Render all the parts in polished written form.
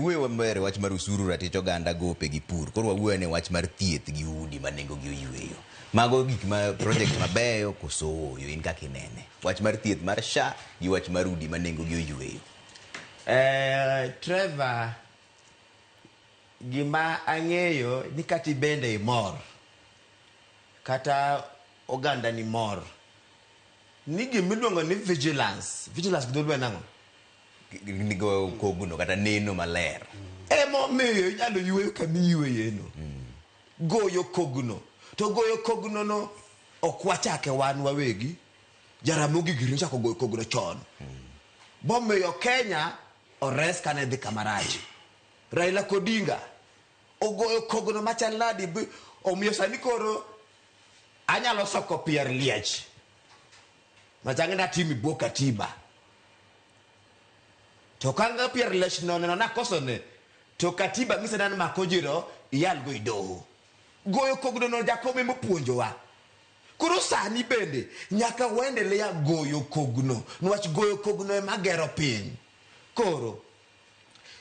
wuoyo maber wach mar usuru ratich oganda gope gi pur. Koro wawuoyo ne wach mar thieth gi udi ma nengo gi oyweyo. Mago gik ma project mabeyo koso oyo in kaka inene. Wach mar thieth mar SHA gi wach mar udi ma nengo gi oyweyo. Trevor, gima ang'eyo ni kati bende imor. Kata oganda ni mor. Ni gimiluongo ni vigilance. Vigilance gidolwe nango. Nigo koguno kata neno maler. Momiyo inyalo yweyo kami yweyeno. Goyo koguno. To goyo koguno no okwachake wan wawegi. Jaramogi Ogirio chako goyo koguno chon. Momiyo Kenya ores kane dhi kamarachi. Raila Odinga ogoyo koguno machal nadi omiyo sani koro anyalo soko pier liech. Machange na timi bo katiba. To kanga pier liech no na kosone. To katiba ngise nan makojiro iyal go idoho. Goyo koguno no jakome mopuonjo wa. Koro sani bende nyaka waendelea goyo koguno. Nwach goyo koguno ema gero piny. Koro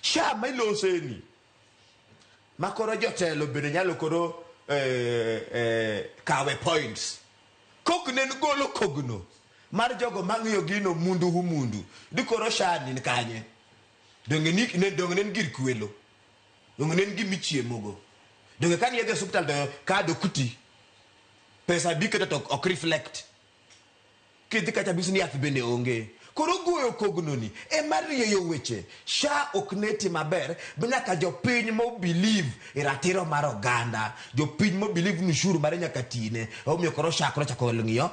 SHA mailoseni. Makoro jotelo bende nyalo koro kawe points. Koguno golo koguno. Mar jogo mang'iyo gino mundu hu mundu. Dikoro SHA ni kanye. Donge gir kwelo. Donge gimichiemogo. Donge kan yedhe hospital to kado kuti. Pesa bikete to ok reflect. Kidhi kata bisni yath bende onge. Koro goyo koguno ni marieyo weche. SHA okneti maber nyaka jopiny mo believe ratiro mar oganda. Jopiny mo believe ni ushuru mare nyaka tine. Omiyo koro SHA koro chako ng'iyo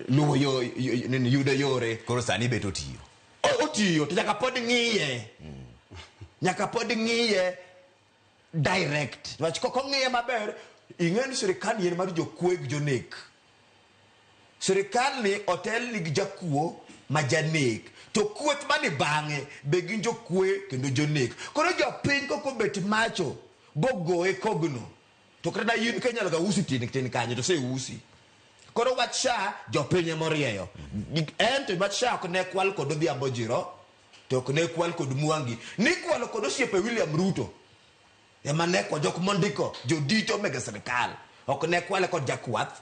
luwo yudo yore. Koro sani bet otiyo. Otiyo to nyaka pod ng'iye. Nyaka pod ng'iye direct. Wach koko ng'iye maber. Ing'eni sirikal yen mar jokwe gi jonek. Sirikal ni otel ni jakuo majanek. To kweth mani bang'e be gin jokwe kendo jonek. Koro jopiny koko bet macho bogoe koguno. To kata yin Kenya laga usi tin kanyo to se usi. Koro wach SHA jopiny morieyo. Ento wach SHA ok ne kwal kod Odhiambo Ojiro. To ok ne kwal kod Mwangi. Ni kwalo kod osiepe William Ruto. Emane kwa jok mondiko jodito mega serikal. Ok ne kwale kod jakwath.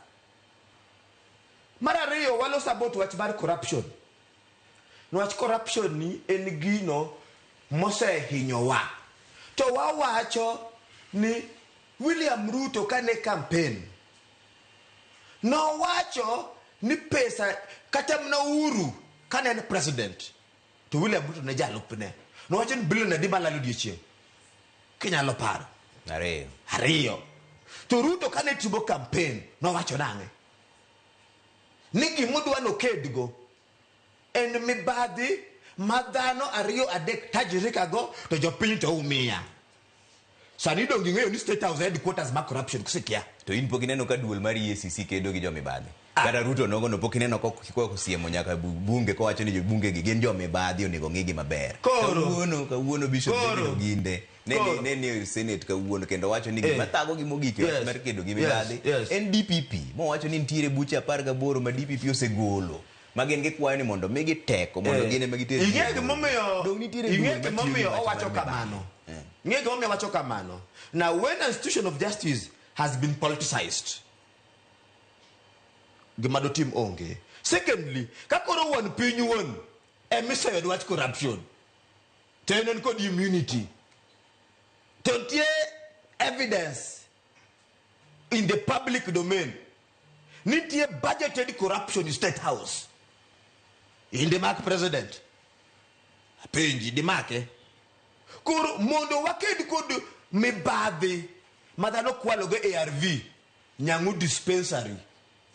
Mara riyo walo sabot wach bar corruption. Nwach corruption ni en gino mose hinyo wa. To wawacho ni William Ruto kane campaign. No wacho ni pesa kata mna Uhuru kane en president. To William Ruto ne jalupne. No wacho ni bilion adi malalo odiochieng'. Kenya lo paro. Ariyo. To Ruto kane timo campaign no wacho nange. Nigi mudwa no kedgo. En mibadhi madhano ariyo adek tajirika go to jopiny to umia. Sani dongi ng'eyo ni State House headquarters ma corruption kusikia. To in pokineno ka duol mar EACC kedo gi jo mibadhi. Kata Ruto nogo no pokineno ko siemo nyaka bunge ko wacho ni jo bunge gi gin jo mibadhi onego ng'igi maber. Kawuono Bishop David Oginde ne Senate kawuono kendo wacho ni gima thago gi mogik mar kedo gi mibadhi en DPP. Mo wacho ni nitiere buche 18 ma DPP osegolo. Magen gi kwayo ni mondo migi teko mondo gine magitere. Ing'e momiyo owacho kamano. Ing'e momiyo owacho kamano. Now when an institution of justice has been politicized, gimado tim onge. Secondly, kakoro wan piny won emisayo wach corruption. Tenen kod immunity. Tontie evidence in the public domain. Nitie budgeted corruption in State House. In the mark president. Penji di make. Kuro mondo waked kod mibadhi. Madano kwalo go ARV. Nyangu dispensary.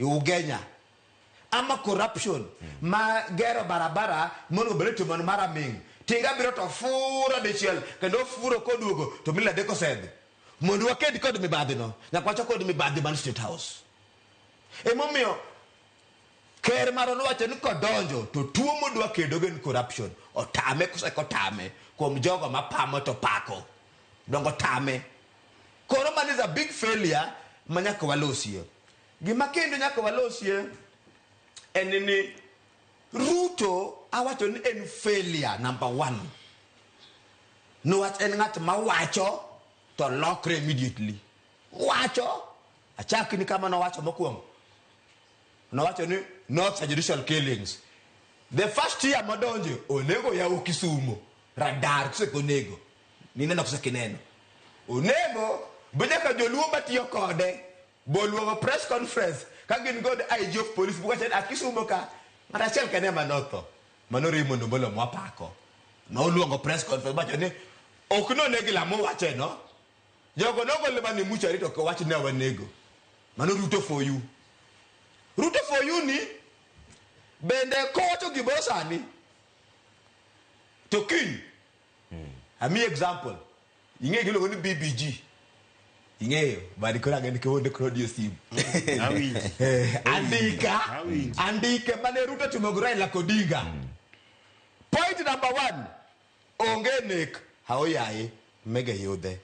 Ugenya. Ama corruption. Ma gero barabara. Mono beleto man maraming. Tinga biro to fura de chiel. Kendo furo kodugo. To mila deko sed. Mondo waked kod mibadhi no. Nyakwacho kod mibadhi man State House. Momio. Ker marono wacho ni kodonjo to tuo modwa kedo gen corruption otame kotame kuom jogo mapamo to pako dongo tame. Koro man is a big failure manyaka walosie. Gima kendo nyaka walosie en ni Ruto awacho ni en failure number 1. Niwach en ng'at mawacho to lokre immediately. Wacho. Achaki ni kama nowacho mokwongo. Nowacho ni not judicial killings. The first year madonje onego ya Kisumu. Radar kuseko onego. Nineno kuseko neno. Onego banyaka Joluo matiyo kode. Boluo press conference. Kagin god IG of police buka chen Kisumu ka. Marachel kane manotho. Manori mondo bolo mwapako. No luongo press conference bacho ni okno negi la mo wache no. Jogo nogo le mani mucha rito ko wachi na wanego. Mano Ruto for you. Ruto for you ni bende ko to gibosani. To king. A me example. Inge gilo ni BBG. Inge bari ko ngani ko wonde ko dio sim. Andika mane Ruto tumogora la kodiga. Point number 1. Onge nek haoyaye mega yode.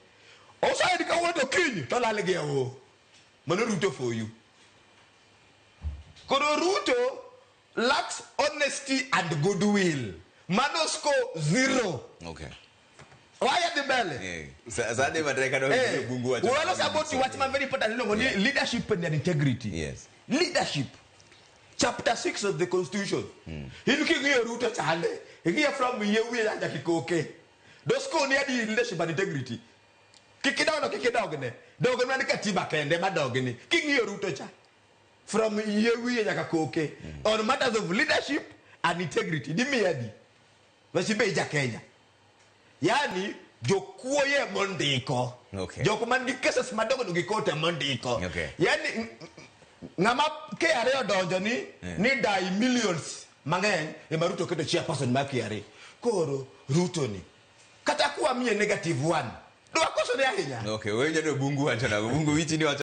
Also edika wodo king to lalege o. Mano Ruto for you. Kodo Ruto lacks honesty and goodwill. Manosko 0. Okay. Why are the belly? Sade matreka no bungu wacho. Well, also about what's very important leadership and integrity. Yes. Leadership. Chapter 6 of the Constitution. He looking here Ruto chande. Here from here we and Kikoke. Those ko near the leadership and integrity. Kick it down or kick it down. Dog man katiba kende ma dog ni. King here Ruto cha. From here we and Kikoke. On matters of leadership and integrity. Di meadi. Wasibeja Kenya. Yani jokuoye mondiko. Okay. Jokumandi cases madogo ngikote mondiko. Okay. Yani ngama KRA donjo ni dai millions mang'eny e Ruto keto chairperson ma KRA. Koro Ruto ni kata kuwa mie -1. Do akoso ne ahinya. Okay, wewe ndio bungu wacho na bungu wichi ni wacho